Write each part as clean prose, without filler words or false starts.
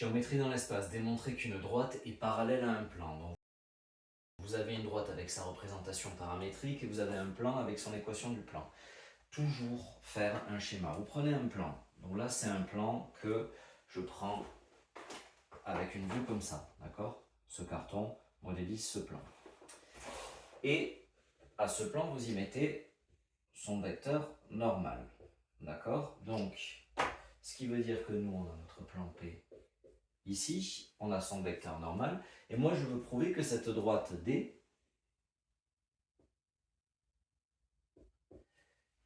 Géométrie dans l'espace, démontrer qu'une droite est parallèle à un plan. Donc, vous avez une droite avec sa représentation paramétrique et vous avez un plan avec son équation du plan. Toujours faire un schéma. Vous prenez un plan. Donc là, c'est un plan que je prends avec une vue comme ça, d'accord? Ce carton modélise ce plan. Et à ce plan, vous y mettez son vecteur normal, d'accord? Donc, ce qui veut dire que nous, on a notre plan P. Ici, on a son vecteur normal. Et moi, je veux prouver que cette droite D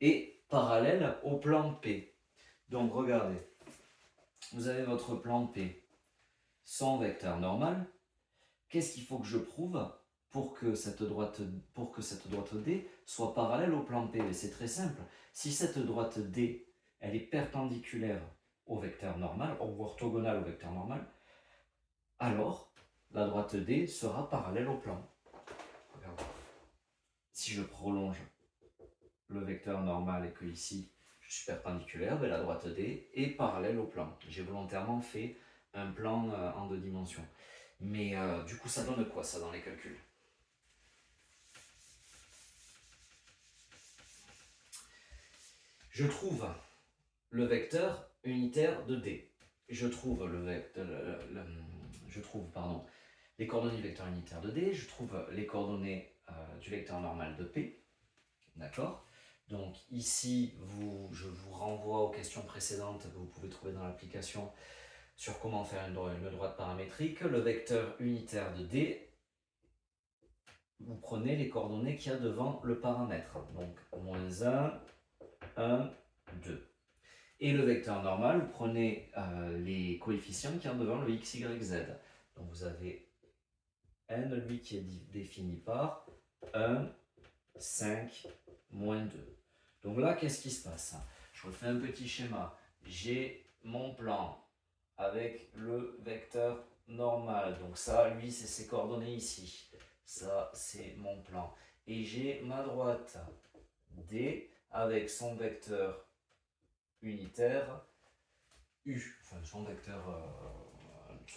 est parallèle au plan P. Donc, regardez. Vous avez votre plan P, son vecteur normal. Qu'est-ce qu'il faut que je prouve pour que cette droite D soit parallèle au plan P? C'est très simple. Si cette droite D, elle est perpendiculaire au vecteur normal, ou orthogonale au vecteur normal, alors la droite D sera parallèle au plan. Regardez. Si je prolonge le vecteur normal et que ici je suis perpendiculaire, ben la droite D est parallèle au plan. J'ai volontairement fait un plan en 2 dimensions. Mais du coup, ça donne quoi ça dans les calculs? Je trouve le vecteur unitaire de D. Je trouve les coordonnées du vecteur unitaire de D. Je trouve les coordonnées du vecteur normal de P. D'accord? Donc ici, je vous renvoie aux questions précédentes que vous pouvez trouver dans l'application sur comment faire une droite paramétrique. Le vecteur unitaire de D, vous prenez les coordonnées qu'il y a devant le paramètre. Donc moins 1, 1, 2. Et le vecteur normal, vous prenez les coefficients qu'il y a devant le x, y, z. Donc vous avez n, lui, qui est défini par 1, 5, moins 2. Donc là, qu'est-ce qui se passe? Je refais un petit schéma. J'ai mon plan avec le vecteur normal. Donc ça, lui, c'est ses coordonnées ici. Ça, c'est mon plan. Et j'ai ma droite D avec son vecteur unitaire U. Enfin, son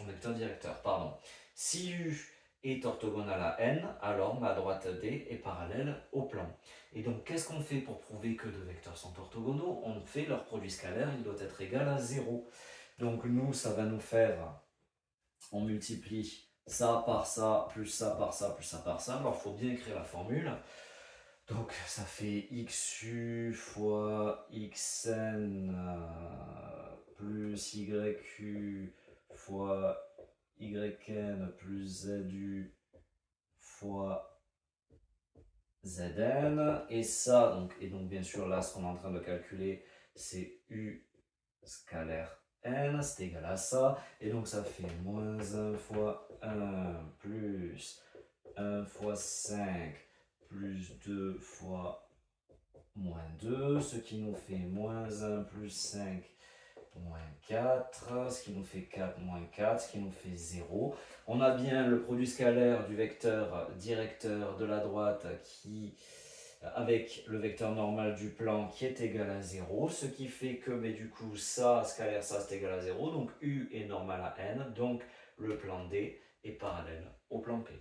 vecteur directeur, pardon. Si U est orthogonale à n, alors ma droite D est parallèle au plan. Et donc, qu'est-ce qu'on fait pour prouver que deux vecteurs sont orthogonaux? On fait leur produit scalaire, il doit être égal à 0. Donc, nous, ça va nous faire, on multiplie ça par ça, plus ça par ça, plus ça par ça. Alors, il faut bien écrire la formule. Donc, ça fait xu fois xn plus yq fois yn plus zu fois zn. Et ça, donc bien sûr, là, ce qu'on est en train de calculer, c'est u scalaire n, c'est égal à ça. Et donc, ça fait moins 1 fois 1 plus 1 fois 5 plus 2 fois moins 2, ce qui nous fait moins 1 plus 5 moins 4, ce qui nous fait 4 moins 4, ce qui nous fait 0. On a bien le produit scalaire du vecteur directeur de la droite avec le vecteur normal du plan qui est égal à 0, ce qui fait que mais du coup ça, scalaire, ça c'est égal à 0, donc U est normal à n, donc le plan D est parallèle au plan P.